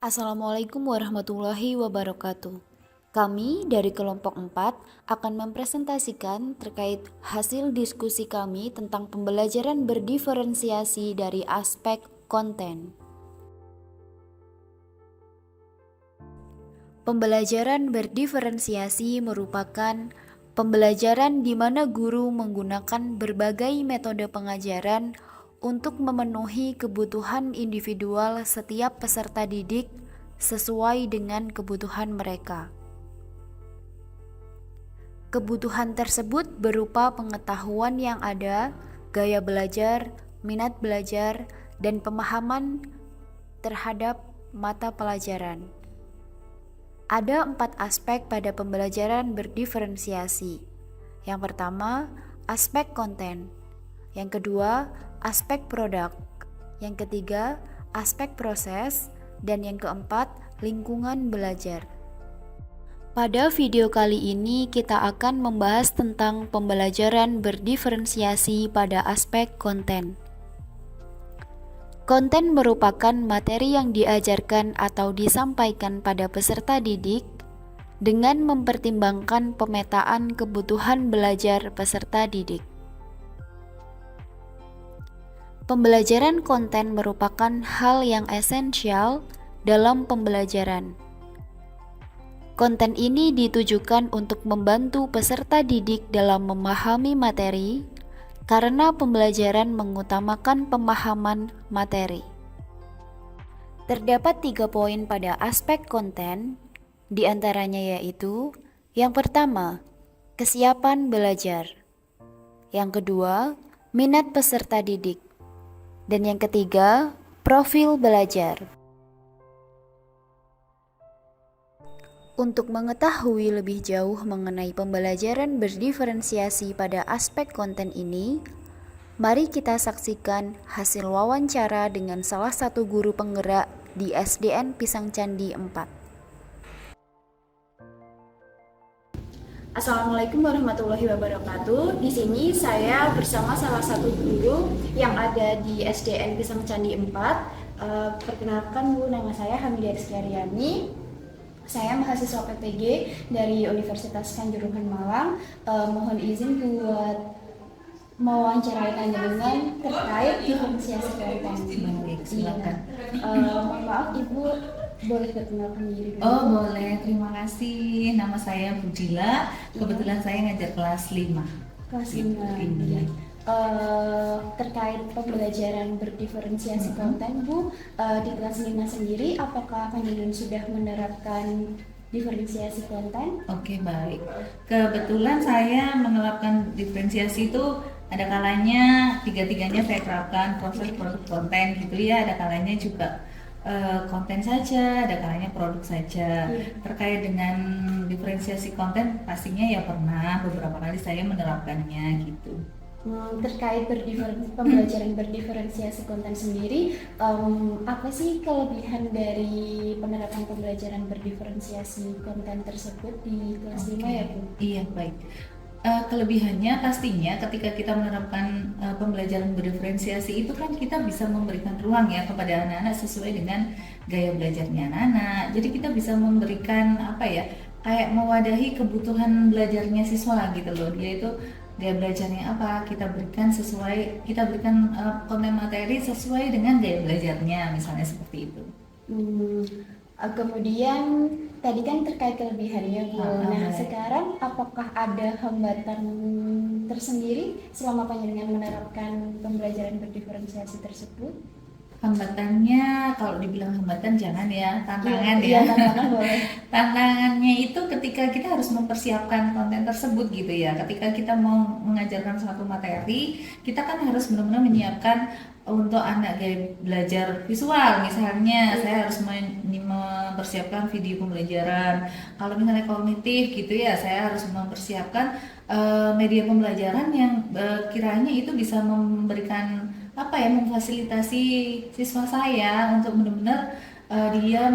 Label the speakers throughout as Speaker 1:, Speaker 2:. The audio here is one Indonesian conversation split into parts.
Speaker 1: Assalamualaikum warahmatullahi wabarakatuh. Kami dari kelompok 4 akan mempresentasikan terkait hasil diskusi kami tentang pembelajaran berdiferensiasi dari aspek konten. Pembelajaran berdiferensiasi merupakan pembelajaran di mana guru menggunakan berbagai metode pengajaran untuk memenuhi kebutuhan individual setiap peserta didik sesuai dengan kebutuhan mereka. Kebutuhan tersebut berupa pengetahuan yang ada, gaya belajar, minat belajar, dan pemahaman terhadap mata pelajaran. Ada 4 aspek pada pembelajaran berdiferensiasi. Yang pertama, aspek konten. Yang kedua, aspek produk. Yang ketiga, aspek proses. Dan yang keempat, lingkungan belajar. Pada video kali ini kita akan membahas tentang pembelajaran berdiferensiasi pada aspek konten. Konten merupakan materi yang diajarkan atau disampaikan pada peserta didik dengan mempertimbangkan pemetaan kebutuhan belajar peserta didik. Pembelajaran konten merupakan hal yang esensial dalam pembelajaran. Konten ini ditujukan untuk membantu peserta didik dalam memahami materi, karena pembelajaran mengutamakan pemahaman materi. Terdapat 3 poin pada aspek konten, diantaranya yaitu: yang pertama, kesiapan belajar; yang kedua, minat peserta didik; dan yang ketiga, profil belajar. Untuk mengetahui lebih jauh mengenai pembelajaran berdiferensiasi pada aspek konten ini, mari kita saksikan hasil wawancara dengan salah satu guru penggerak di SDN Pisang Candi 4.
Speaker 2: Assalamualaikum warahmatullahi wabarakatuh. Di sini saya bersama salah satu guru yang ada di SDN Pisang Candi 4. Perkenalkan Bu, nama saya Hamidah Rizkyariani. Saya mahasiswa PPG dari Universitas Kanjuruhan Malang. Mohon izin buat mewawancarai Anda dengan terkait diferensiasi konten.
Speaker 3: Baik, silakan.
Speaker 2: Mohon maaf Ibu, boleh perkenalkan diri dulu?
Speaker 3: Oh boleh, terima kasih. Nama saya Bujila. Kebetulan saya ngajar kelas 5.
Speaker 2: Kelas 5.
Speaker 3: Iya.
Speaker 2: Terkait pembelajaran berdiferensiasi konten Bu, di kelas 5 sendiri apakah Panjenengan sudah menerapkan diferensiasi konten?
Speaker 3: Oke, baik. Kebetulan saya menerapkan diferensiasi itu ada kalanya tiga-tiganya saya terapkan, proses produk konten gitu ya, ada kalanya juga konten saja, ada kalanya produk saja. Terkait dengan diferensiasi konten pastinya ya pernah beberapa kali saya menerapkannya gitu.
Speaker 2: Terkait pembelajaran berdiferensiasi konten sendiri, apa sih kelebihan dari penerapan pembelajaran berdiferensiasi konten tersebut di kelas 5 ya Bu?
Speaker 3: Iya, baik. Kelebihannya pastinya ketika kita menerapkan pembelajaran berdiferensiasi itu kan kita bisa memberikan ruang ya kepada anak-anak sesuai dengan gaya belajarnya anak-anak. Jadi kita bisa memberikan apa ya, kayak mewadahi kebutuhan belajarnya siswa gitu loh. Dia itu gaya belajarnya apa, kita berikan konten materi sesuai dengan gaya belajarnya, misalnya seperti itu.
Speaker 2: Kemudian tadi kan terkait kelebihannya Bu. Nah sekarang apakah ada hambatan tersendiri selama Panjenengan menerapkan pembelajaran berdiferensiasi tersebut?
Speaker 3: Hambatannya, kalau dibilang hambatan jangan ya, tantangan ya.
Speaker 2: Iya, tantangan boleh.
Speaker 3: Tantangannya itu ketika kita harus mempersiapkan konten tersebut gitu ya. Ketika kita mau mengajarkan suatu materi, kita kan harus benar-benar menyiapkan untuk anak gaya belajar visual. Misalnya saya harus mempersiapkan video pembelajaran. Kalau misalnya kognitif gitu ya, saya harus mempersiapkan media pembelajaran yang kiranya itu bisa memberikan apa ya, memfasilitasi siswa saya untuk benar-benar dia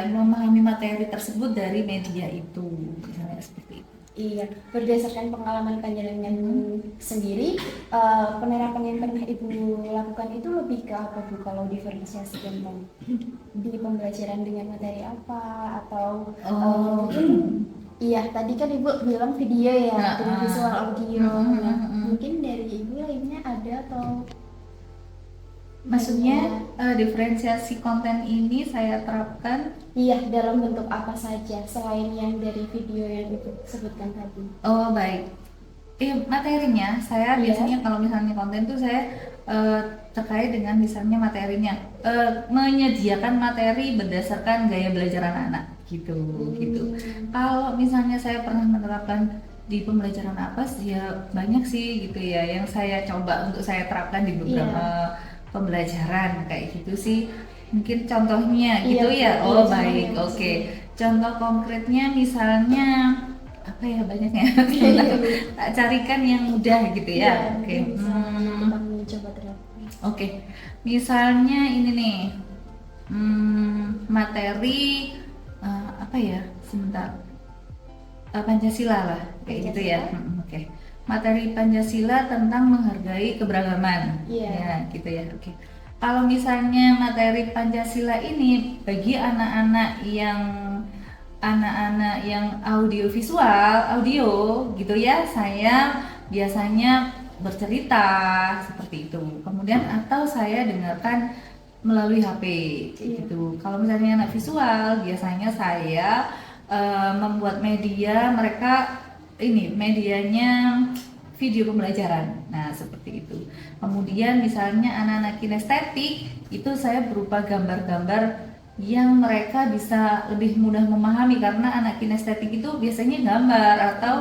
Speaker 3: memahami materi tersebut dari media itu, misalnya seperti itu.
Speaker 2: Iya, berdasarkan pengalaman panjenengan sendiri, penerapan yang pernah Ibu lakukan itu lebih ke apa Bu kalau diferensiasi content? Di pembelajaran dengan materi apa atau
Speaker 3: Oh.
Speaker 2: mungkin iya tadi kan Ibu bilang video ya dengan visual audio. Nah, mungkin dari Ibu lainnya ada atau
Speaker 3: Maksudnya diferensiasi konten ini saya terapkan.
Speaker 2: iya dalam bentuk apa saja selain yang dari video yang Ibu sebutkan tadi?
Speaker 3: Oh baik. Materinya saya
Speaker 2: Iya.
Speaker 3: biasanya kalau misalnya konten tuh saya eh, terkait dengan misalnya materinya, menyediakan materi berdasarkan gaya belajar anak-anak gitu gitu. Kalau misalnya saya pernah menerapkan di pembelajaran apa sih ya banyak sih gitu ya yang saya coba untuk saya terapkan di beberapa pembelajaran kayak gitu sih. Mungkin contohnya gitu
Speaker 2: Iya,
Speaker 3: ya.
Speaker 2: iya,
Speaker 3: Oh
Speaker 2: contohnya
Speaker 3: baik,
Speaker 2: apa
Speaker 3: oke.
Speaker 2: sih?
Speaker 3: Contoh konkretnya misalnya apa ya banyaknya.
Speaker 2: Iya,
Speaker 3: Sebentar, tak carikan yang mudah gitu ya. Oke.
Speaker 2: mungkin bisa kami coba terapkan.
Speaker 3: Oke. Misalnya ini nih. Materi apa ya? Sebentar. Pancasila lah kayak gitu ya.
Speaker 2: Pancasila.
Speaker 3: Oke. Materi Pancasila tentang menghargai keberagaman.
Speaker 2: Iya.
Speaker 3: Ya, gitu ya. Oke. Kalau misalnya materi Pancasila ini bagi anak-anak yang audio gitu ya, saya biasanya bercerita seperti itu. Kemudian atau saya dengarkan melalui HP gitu. Kalau misalnya anak visual, biasanya saya membuat media mereka ini medianya video pembelajaran. Nah, seperti itu. Kemudian misalnya anak-anak kinestetik itu saya berupa gambar-gambar yang mereka bisa lebih mudah memahami karena anak kinestetik itu biasanya gambar atau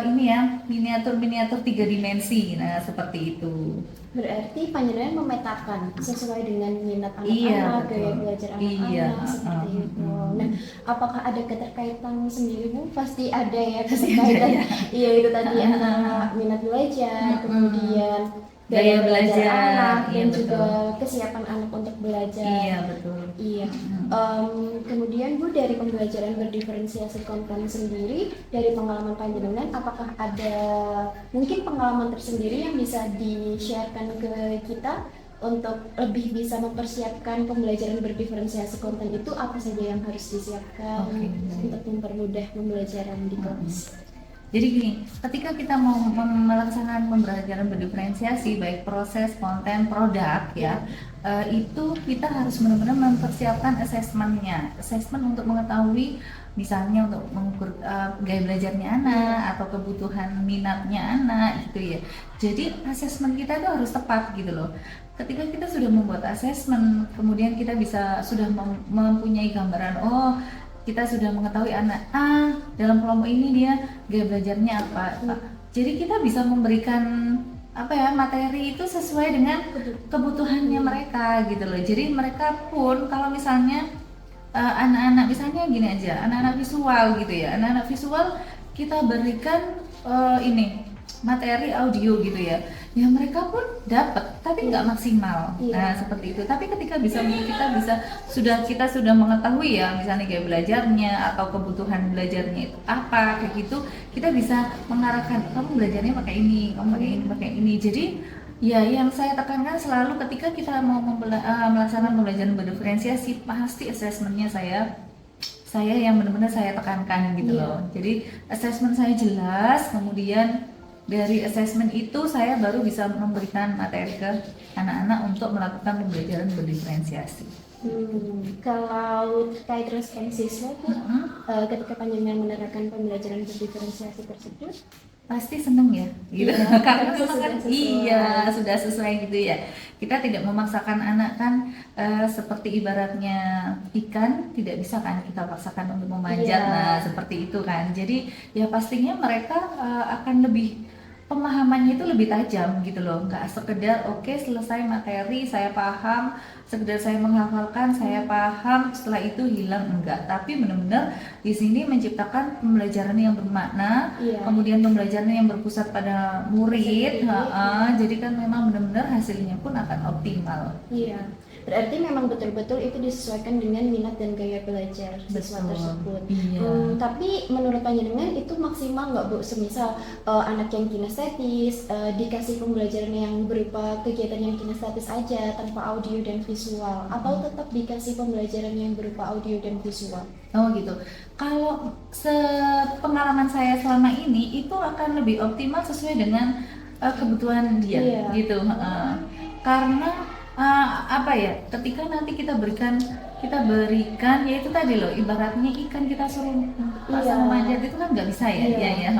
Speaker 3: ini ya miniatur-miniatur 3 dimensi. Nah, seperti itu.
Speaker 2: Berarti panjenengan memetakan sesuai dengan minat
Speaker 3: Iya,
Speaker 2: anak-anak,
Speaker 3: betul.
Speaker 2: gaya belajar anak-anak
Speaker 3: Iya,
Speaker 2: seperti itu. Nah, apakah ada keterkaitan sendiri Bu? Pasti ada ya
Speaker 3: Pasti
Speaker 2: keterkaitan.
Speaker 3: ada ya.
Speaker 2: Iya itu tadi antara minat belajar, kemudian
Speaker 3: Gaya
Speaker 2: gaya belajar
Speaker 3: belajar,
Speaker 2: anak
Speaker 3: iya,
Speaker 2: dan
Speaker 3: betul.
Speaker 2: juga kesiapan anak untuk belajar.
Speaker 3: Iya, betul.
Speaker 2: Iya. Kemudian Bu dari pembelajaran berdiferensiasi konten sendiri dari pengalaman panjenengan, apakah ada mungkin pengalaman tersendiri yang bisa di-sharekan ke kita untuk lebih bisa mempersiapkan pembelajaran berdiferensiasi konten itu apa saja yang harus disiapkan
Speaker 3: Oke.
Speaker 2: untuk mempermudah pembelajaran di kelas?
Speaker 3: Jadi gini, ketika kita mau melaksanakan pembelajaran berdiferensiasi, baik proses, konten, produk ya, itu kita harus benar-benar mempersiapkan asesmennya. Asesmen untuk mengetahui, misalnya untuk mengukur gaya belajarnya anak atau kebutuhan minatnya anak gitu ya. Jadi asesmen kita itu harus tepat gitu loh. Ketika kita sudah membuat asesmen, kemudian kita sudah mempunyai gambaran, oh kita sudah mengetahui anak A dalam kelompok ini dia gaya belajarnya apa. Jadi kita bisa memberikan apa ya materi itu sesuai dengan kebutuhannya mereka gitu loh. Jadi mereka pun kalau misalnya anak-anak misalnya gini aja, anak-anak visual gitu ya. Anak-anak visual kita berikan ini materi audio gitu ya. Ya mereka pun dapat tapi nggak maksimal. Nah, seperti itu. Tapi ketika kita sudah mengetahui ya misalnya gaya belajarnya atau kebutuhan belajarnya itu apa kayak gitu, kita bisa mengarahkan kamu belajarnya pakai ini, kamu pakai ini. Jadi ya yang saya tekankan selalu ketika kita mau melaksanakan pembelajaran berdiferensiasi pasti asesmennya saya yang benar-benar saya tekankan gitu loh. Jadi asesmen saya jelas, kemudian dari asesmen itu saya baru bisa memberikan materi ke anak-anak untuk melakukan pembelajaran berdiferensiasi.
Speaker 2: Kalau terkait respon siswa Bu, ketika panjenengan menerapkan pembelajaran berdiferensiasi tersebut,
Speaker 3: Pasti seneng ya gitu.
Speaker 2: Iya,
Speaker 3: Karena
Speaker 2: pasti
Speaker 3: memang kan
Speaker 2: sudah sesuai.
Speaker 3: iya sudah sesuai gitu ya. Kita tidak memaksakan anak kan seperti ibaratnya ikan tidak bisa kan kita paksakan untuk memanjat.
Speaker 2: Iya.
Speaker 3: Nah seperti itu kan. Jadi ya pastinya mereka akan lebih pemahamannya itu lebih tajam gitu loh, nggak sekedar oke selesai materi saya paham, sekedar saya menghafalkan saya paham setelah itu hilang, enggak, tapi benar-benar di sini menciptakan pembelajaran yang bermakna,
Speaker 2: Iya.
Speaker 3: kemudian pembelajaran yang berpusat pada murid, jadi kan memang benar-benar hasilnya pun akan optimal.
Speaker 2: Iya, Berarti memang betul-betul itu disesuaikan dengan minat dan gaya belajar siswa
Speaker 3: Betul.
Speaker 2: tersebut.
Speaker 3: Iya.
Speaker 2: Tapi menurut panjenengan itu maksimal nggak Bu? Semisal anak yang kinestetis dikasih pembelajaran yang berupa kegiatan yang kinestetis aja tanpa audio dan visual, atau tetap dikasih pembelajaran yang berupa audio dan visual?
Speaker 3: Oh gitu. Kalau sepengalaman saya selama ini itu akan lebih optimal sesuai dengan kebutuhan dia,
Speaker 2: Iya.
Speaker 3: gitu. Karena apa ya? Ketika nanti kita berikan ya itu tadi loh, ibaratnya ikan kita suruh paksa
Speaker 2: Iya.
Speaker 3: memanjat itu kan nggak bisa ya.
Speaker 2: Iya.
Speaker 3: Iya ya.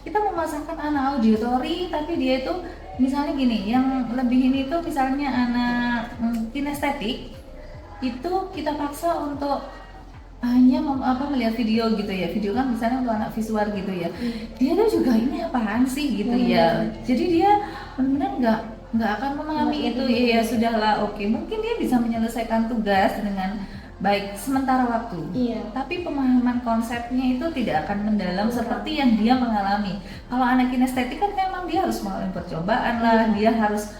Speaker 3: Kita memasangkan anak auditori tapi dia itu misalnya gini, yang lebih ini tuh misalnya anak kinestetik itu kita paksa untuk hanya melihat video gitu ya, video kan misalnya untuk anak visual gitu ya, dia tuh juga ini apaan sih gitu ya, jadi dia benar-benar nggak akan memahami itu. Ya sudahlah, oke, mungkin dia bisa menyelesaikan tugas dengan baik sementara waktu,
Speaker 2: Iya.
Speaker 3: tapi pemahaman konsepnya itu tidak akan mendalam seperti yang dia mengalami. Kalau anak kinestetik kan memang dia harus mengalami percobaan lah, dia harus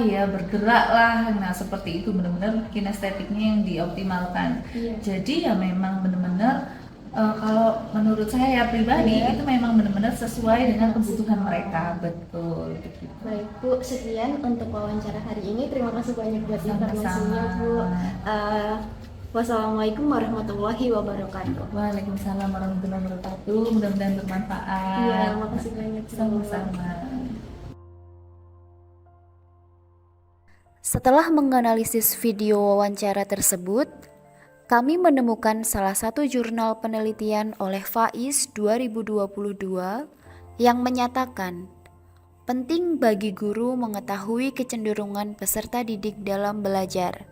Speaker 3: bergerak lah. Nah seperti itu, benar-benar kinestetiknya yang dioptimalkan.
Speaker 2: Iya.
Speaker 3: Jadi ya memang benar-benar kalau menurut saya pribadi itu memang benar-benar sesuai dengan kebutuhan mereka. Betul begitu.
Speaker 2: Baik Bu, sekian untuk wawancara hari ini. Terima kasih banyak buat informasinya Bu. Wassalamualaikum warahmatullahi wabarakatuh.
Speaker 3: Waalaikumsalam warahmatullahi wabarakatuh. Mudah-mudahan bermanfaat.
Speaker 2: Iya, makasih banyak.
Speaker 3: Sama-sama.
Speaker 1: Setelah menganalisis video wawancara tersebut, kami menemukan salah satu jurnal penelitian oleh Faiz 2022 yang menyatakan penting bagi guru mengetahui kecenderungan peserta didik dalam belajar.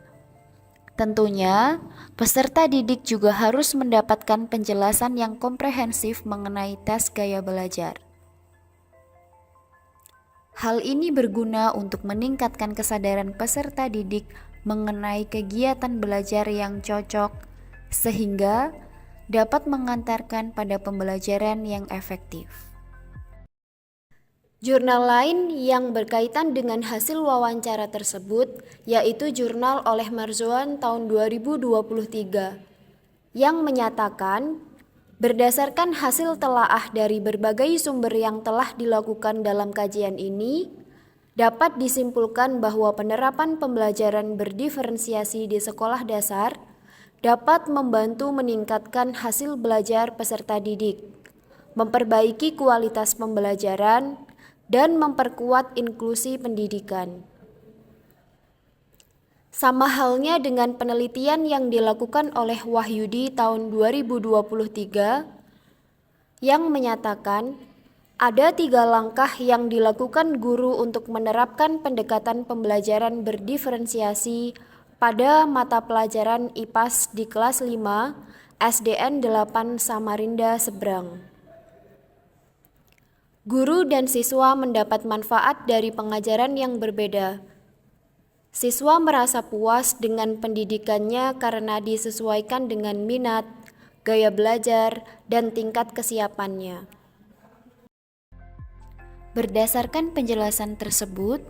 Speaker 1: Tentunya, peserta didik juga harus mendapatkan penjelasan yang komprehensif mengenai tes gaya belajar. Hal ini berguna untuk meningkatkan kesadaran peserta didik mengenai kegiatan belajar yang cocok, sehingga dapat mengantarkan pada pembelajaran yang efektif. Jurnal lain yang berkaitan dengan hasil wawancara tersebut yaitu jurnal oleh Marzuan tahun 2023 yang menyatakan berdasarkan hasil telaah dari berbagai sumber yang telah dilakukan dalam kajian ini, dapat disimpulkan bahwa penerapan pembelajaran berdiferensiasi di sekolah dasar dapat membantu meningkatkan hasil belajar peserta didik, memperbaiki kualitas pembelajaran, dan memperkuat inklusi pendidikan. Sama halnya dengan penelitian yang dilakukan oleh Wahyudi tahun 2023 yang menyatakan ada 3 langkah yang dilakukan guru untuk menerapkan pendekatan pembelajaran berdiferensiasi pada mata pelajaran IPAS di kelas 5 SDN 8 Samarinda Seberang. Guru dan siswa mendapat manfaat dari pengajaran yang berbeda. Siswa merasa puas dengan pendidikannya karena disesuaikan dengan minat, gaya belajar, dan tingkat kesiapannya. Berdasarkan penjelasan tersebut,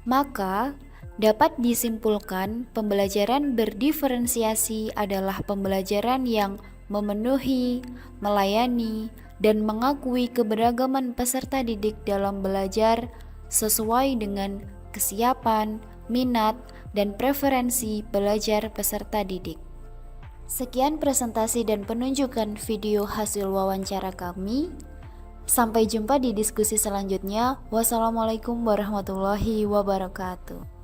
Speaker 1: maka dapat disimpulkan pembelajaran berdiferensiasi adalah pembelajaran yang memenuhi, melayani, dan mengakui keberagaman peserta didik dalam belajar sesuai dengan kesiapan, minat, dan preferensi belajar peserta didik. Sekian presentasi dan penunjukan video hasil wawancara kami. Sampai jumpa di diskusi selanjutnya. Wassalamualaikum warahmatullahi wabarakatuh.